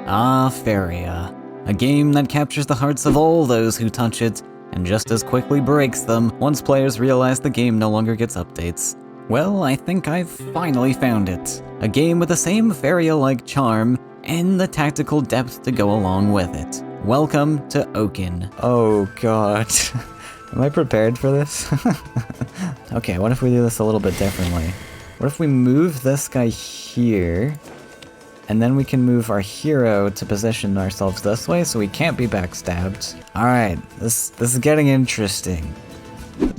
Ah, Faeria. A game that captures the hearts of all those who touch it, and just as quickly breaks them once players realize the game no longer gets updates. Well, I think I've finally found it. A game with the same Faeria-like charm, and the tactical depth to go along with it. Welcome to Oaken. Oh god. Am I prepared for this? Okay, what if we do this a little bit differently? What if we move this guy here, and then we can move our hero to position ourselves this way so we can't be backstabbed. Alright, this is getting interesting.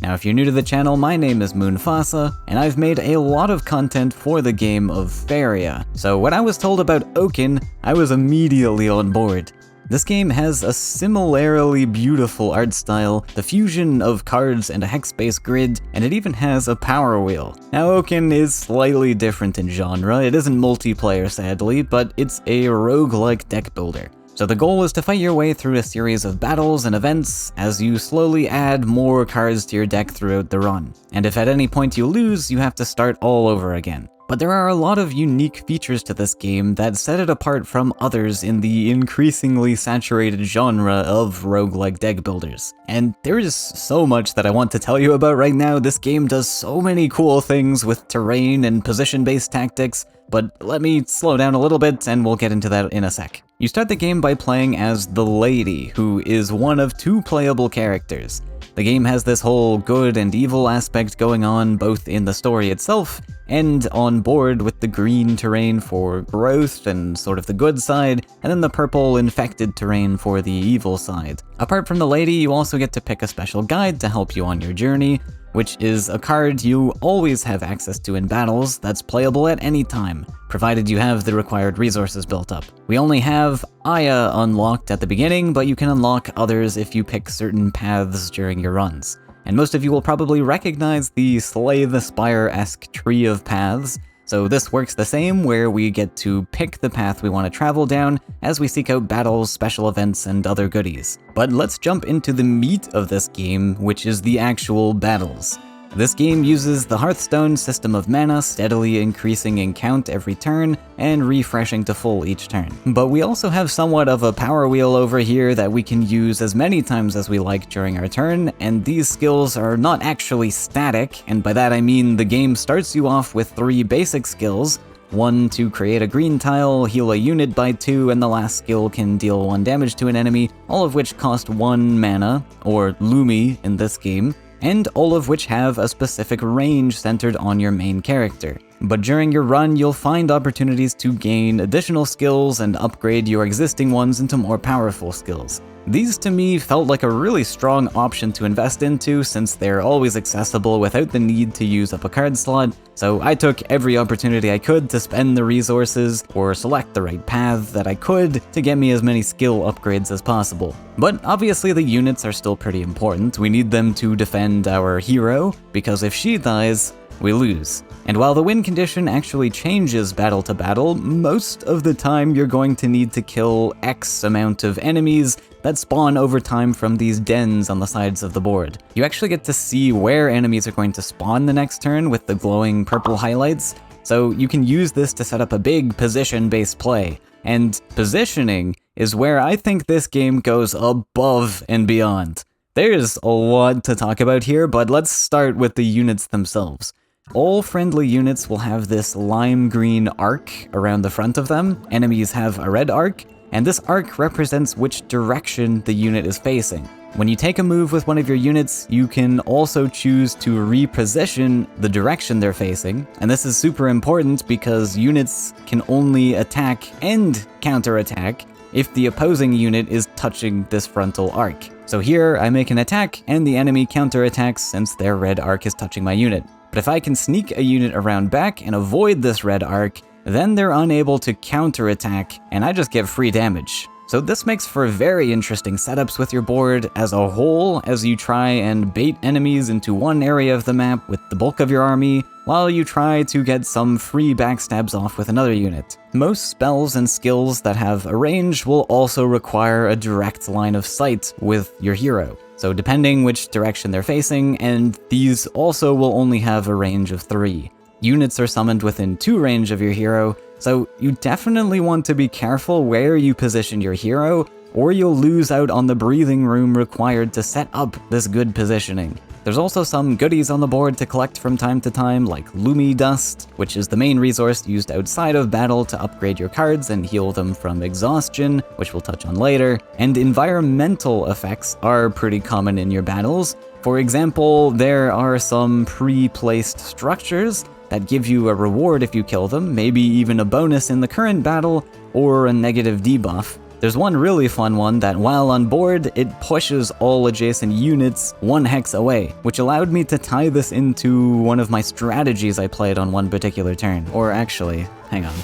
Now if you're new to the channel, my name is Moonfasa, and I've made a lot of content for the game of Faeria. So when I was told about Oaken, I was immediately on board. This game has a similarly beautiful art style, the fusion of cards and a hex-based grid, and it even has a power wheel. Now Oaken is slightly different in genre. It isn't multiplayer sadly, but it's a roguelike deck builder. So the goal is to fight your way through a series of battles and events as you slowly add more cards to your deck throughout the run. And if at any point you lose, you have to start all over again. But there are a lot of unique features to this game that set it apart from others in the increasingly saturated genre of roguelike deck builders. And there is so much that I want to tell you about right now. This game does so many cool things with terrain and position-based tactics, but let me slow down a little bit and we'll get into that in a sec. You start the game by playing as the Lady, who is one of two playable characters. The game has this whole good and evil aspect going on both in the story itself and on board with the green terrain for growth and sort of the good side, and then the purple infected terrain for the evil side. Apart from the Lady, you also get to pick a special guide to help you on your journey, which is a card you always have access to in battles that's playable at any time, provided you have the required resources built up. We only have Aya unlocked at the beginning, but you can unlock others if you pick certain paths during your runs. And most of you will probably recognize the Slay the Spire-esque tree of paths, so this works the same, where we get to pick the path we want to travel down as we seek out battles, special events, and other goodies. But let's jump into the meat of this game, which is the actual battles. This game uses the Hearthstone system of mana, steadily increasing in count every turn and refreshing to full each turn. But we also have somewhat of a power wheel over here that we can use as many times as we like during our turn, and these skills are not actually static, and by that I mean the game starts you off with 3 basic skills. 1 to create a green tile, heal a unit by 2, and the last skill can deal 1 damage to an enemy, all of which cost 1 mana, or Lumi in this game, and all of which have a specific range centered on your main character. But during your run, you'll find opportunities to gain additional skills and upgrade your existing ones into more powerful skills. These to me felt like a really strong option to invest into since they're always accessible without the need to use up a card slot, so I took every opportunity I could to spend the resources or select the right path that I could to get me as many skill upgrades as possible. But obviously the units are still pretty important. We need them to defend our hero, because if she dies, we lose. And while the win condition actually changes battle to battle, most of the time you're going to need to kill X amount of enemies that spawn over time from these dens on the sides of the board. You actually get to see where enemies are going to spawn the next turn with the glowing purple highlights, so you can use this to set up a big position-based play. And positioning is where I think this game goes above and beyond. There's a lot to talk about here, but let's start with the units themselves. All friendly units will have this lime green arc around the front of them. Enemies have a red arc, and this arc represents which direction the unit is facing. When you take a move with one of your units, you can also choose to reposition the direction they're facing, and this is super important because units can only attack and counterattack if the opposing unit is touching this frontal arc. So here, I make an attack, and the enemy counterattacks since their red arc is touching my unit. But if I can sneak a unit around back and avoid this red arc, then they're unable to counterattack, and I just get free damage. So this makes for very interesting setups with your board as a whole, as you try and bait enemies into one area of the map with the bulk of your army, while you try to get some free backstabs off with another unit. Most spells and skills that have a range will also require a direct line of sight with your hero. So depending which direction they're facing, and these also will only have a range of 3. Units are summoned within 2 range of your hero, So you definitely want to be careful where you position your hero, or you'll lose out on the breathing room required to set up this good positioning. There's also some goodies on the board to collect from time to time, like Lumi Dust, which is the main resource used outside of battle to upgrade your cards and heal them from exhaustion, which we'll touch on later. And environmental effects are pretty common in your battles. For example, there are some pre-placed structures that give you a reward if you kill them, maybe even a bonus in the current battle, or a negative debuff. There's one really fun one that while on board, it pushes all adjacent units 1 hex away, which allowed me to tie this into one of my strategies I played on one particular turn. Or actually, hang on.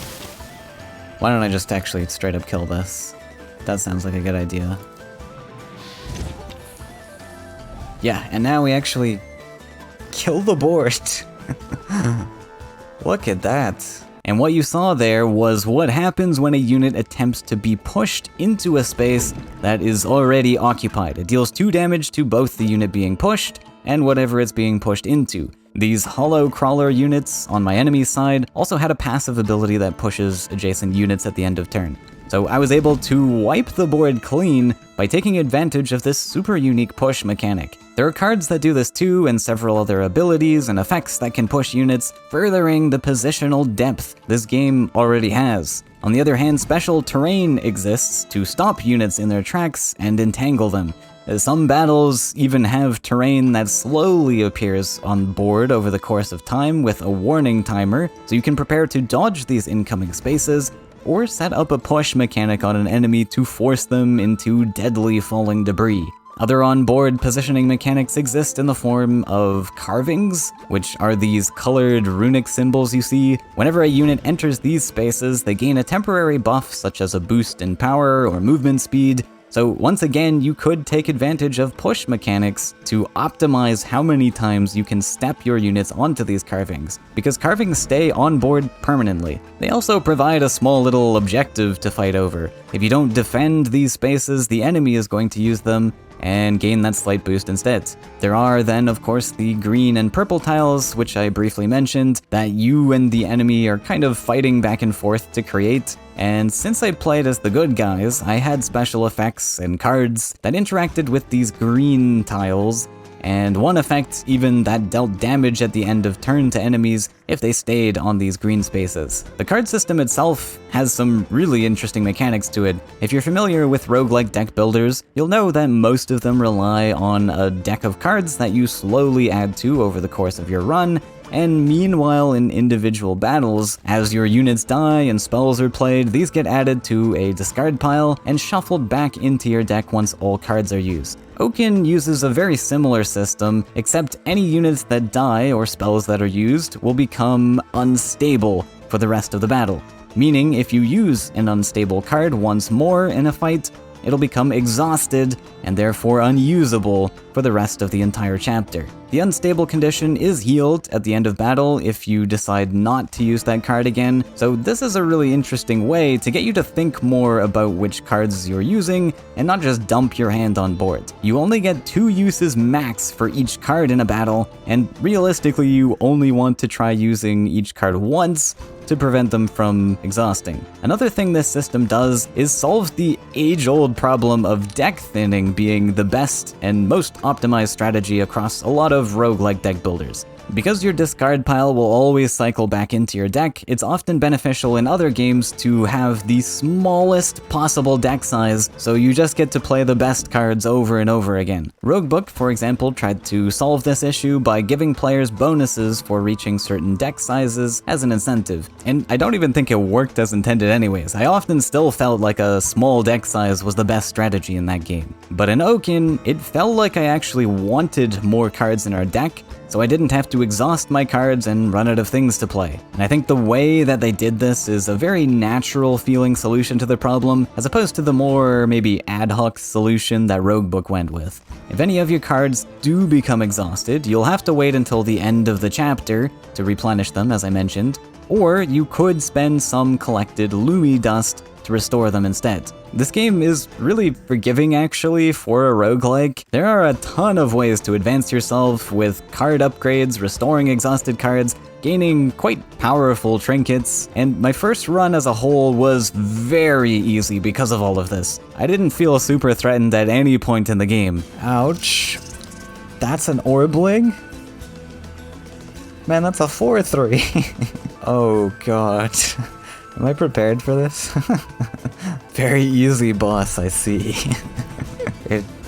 Why don't I just actually straight up kill this? That sounds like a good idea. Yeah, and now we actually kill the board. Look at that. And what you saw there was what happens when a unit attempts to be pushed into a space that is already occupied. It deals 2 damage to both the unit being pushed and whatever it's being pushed into. These hollow crawler units on my enemy's side also had a passive ability that pushes adjacent units at the end of turn. So I was able to wipe the board clean by taking advantage of this super unique push mechanic. There are cards that do this too, and several other abilities and effects that can push units, furthering the positional depth this game already has. On the other hand, special terrain exists to stop units in their tracks and entangle them. Some battles even have terrain that slowly appears on board over the course of time with a warning timer, so you can prepare to dodge these incoming spaces, or set up a push mechanic on an enemy to force them into deadly falling debris. Other on-board positioning mechanics exist in the form of carvings, which are these colored runic symbols you see. Whenever a unit enters these spaces, they gain a temporary buff such as a boost in power or movement speed. So once again, you could take advantage of push mechanics to optimize how many times you can step your units onto these carvings, because carvings stay on board permanently. They also provide a small little objective to fight over. If you don't defend these spaces, the enemy is going to use them and gain that slight boost instead. There are then, of course, the green and purple tiles, which I briefly mentioned, that you and the enemy are kind of fighting back and forth to create. And since I played as the good guys, I had special effects and cards that interacted with these green tiles, and one effect even that dealt damage at the end of turn to enemies if they stayed on these green spaces. The card system itself has some really interesting mechanics to it. If you're familiar with roguelike deck builders, you'll know that most of them rely on a deck of cards that you slowly add to over the course of your run, and meanwhile in individual battles, as your units die and spells are played, these get added to a discard pile and shuffled back into your deck once all cards are used. Oaken uses a very similar system, except any units that die or spells that are used will become unstable for the rest of the battle. Meaning, if you use an unstable card once more in a fight, it'll become exhausted and therefore unusable for the rest of the entire chapter. The unstable condition is healed at the end of battle if you decide not to use that card again, so this is a really interesting way to get you to think more about which cards you're using and not just dump your hand on board. You only get 2 uses max for each card in a battle, and realistically you only want to try using each card once to prevent them from exhausting. Another thing this system does is solve the age-old problem of deck thinning being the best and most optimized strategy across a lot of roguelike deck builders. Because your discard pile will always cycle back into your deck, it's often beneficial in other games to have the smallest possible deck size, so you just get to play the best cards over and over again. Roguebook, for example, tried to solve this issue by giving players bonuses for reaching certain deck sizes as an incentive. And I don't even think it worked as intended anyways. I often still felt like a small deck size was the best strategy in that game. But in Oaken, it felt like I actually wanted more cards in our deck, so I didn't have to exhaust my cards and run out of things to play. And I think the way that they did this is a very natural feeling solution to the problem, as opposed to the more maybe ad hoc solution that Roguebook went with. If any of your cards do become exhausted, you'll have to wait until the end of the chapter to replenish them, as I mentioned, or you could spend some collected Lumi dust to just restore them instead. This game is really forgiving actually for a roguelike. There are a ton of ways to advance yourself with card upgrades, restoring exhausted cards, gaining quite powerful trinkets, and my first run as a whole was very easy because of all of this. I didn't feel super threatened at any point in the game. Ouch. That's an Orbling? Man, that's a 4-3. Oh god. Am I prepared for this? Very easy boss, I see.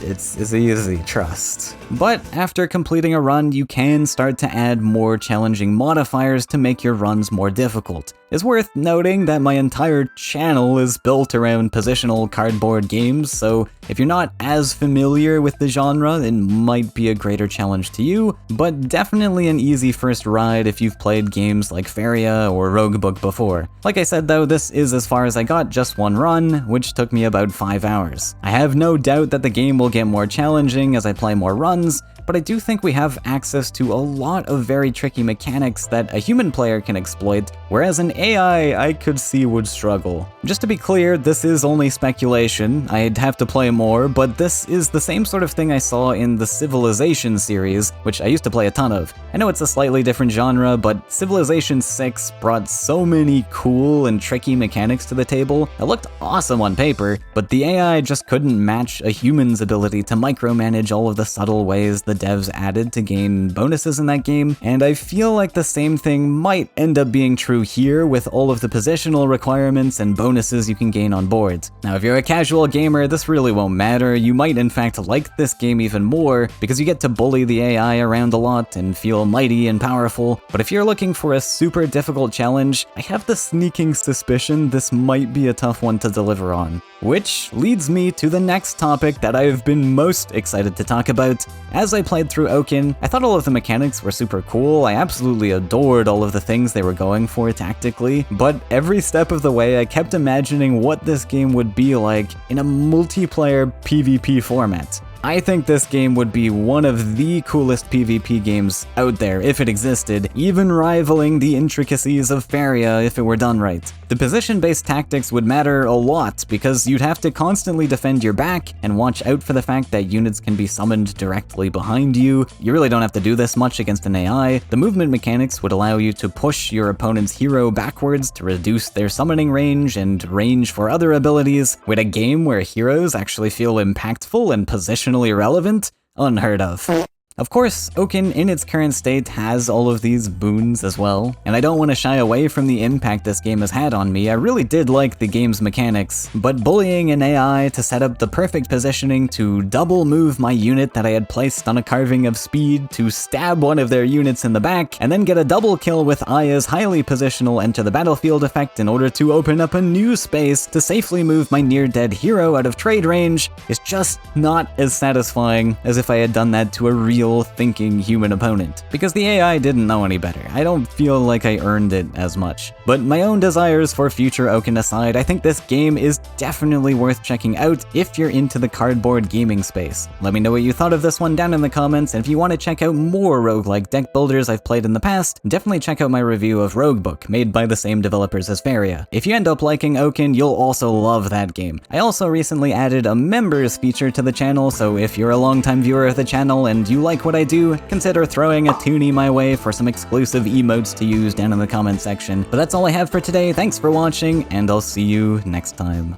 It's easy, trust. But after completing a run, you can start to add more challenging modifiers to make your runs more difficult. It's worth noting that my entire channel is built around positional cardboard games, so if you're not as familiar with the genre, it might be a greater challenge to you, but definitely an easy first ride if you've played games like Faeria or Roguebook before. Like I said though, this is as far as I got, just one run, which took me about 5 hours. I have no doubt that the game will get more challenging as I play more runs, but I do think we have access to a lot of very tricky mechanics that a human player can exploit, whereas an AI I could see would struggle. Just to be clear, this is only speculation, I'd have to play more, but this is the same sort of thing I saw in the Civilization series, which I used to play a ton of. I know it's a slightly different genre, but Civilization 6 brought so many cool and tricky mechanics to the table. It looked awesome on paper, but the AI just couldn't match a human's ability to micromanage all of the subtle ways the devs added to gain bonuses in that game, and I feel like the same thing might end up being true here with all of the positional requirements and bonuses you can gain on boards. Now, if you're a casual gamer, this really won't matter. You might in fact like this game even more because you get to bully the AI around a lot and feel mighty and powerful, but if you're looking for a super difficult challenge, I have the sneaking suspicion this might be a tough one to deliver on. Which leads me to the next topic that I've been most excited to talk about. As I played through Oaken, I thought all of the mechanics were super cool. I absolutely adored all of the things they were going for tactically, but every step of the way I kept imagining what this game would be like in a multiplayer PvP format. I think this game would be one of the coolest PvP games out there if it existed, even rivaling the intricacies of Faeria if it were done right. The position-based tactics would matter a lot because you'd have to constantly defend your back and watch out for the fact that units can be summoned directly behind you. You really don't have to do this much against an AI. The movement mechanics would allow you to push your opponent's hero backwards to reduce their summoning range and range for other abilities. With a game where heroes actually feel impactful and positionally relevant? Unheard of. Of course, Oaken in its current state has all of these boons as well, and I don't want to shy away from the impact this game has had on me. I really did like the game's mechanics, but bullying an AI to set up the perfect positioning to double move my unit that I had placed on a carving of speed to stab one of their units in the back, and then get a double kill with Aya's highly positional enter the battlefield effect in order to open up a new space to safely move my near-dead hero out of trade range is just not as satisfying as if I had done that to a real thinking human opponent, because the AI didn't know any better. I don't feel like I earned it as much. But my own desires for future Oaken aside, I think this game is definitely worth checking out if you're into the cardboard gaming space. Let me know what you thought of this one down in the comments, and if you want to check out more roguelike deck builders I've played in the past, definitely check out my review of Roguebook, made by the same developers as Faeria. If you end up liking Oaken, you'll also love that game. I also recently added a members feature to the channel, so if you're a longtime viewer of the channel and you like what I do, consider throwing a toonie my way for some exclusive emotes to use down in the comment section. But that's all I have for today. Thanks for watching, and I'll see you next time.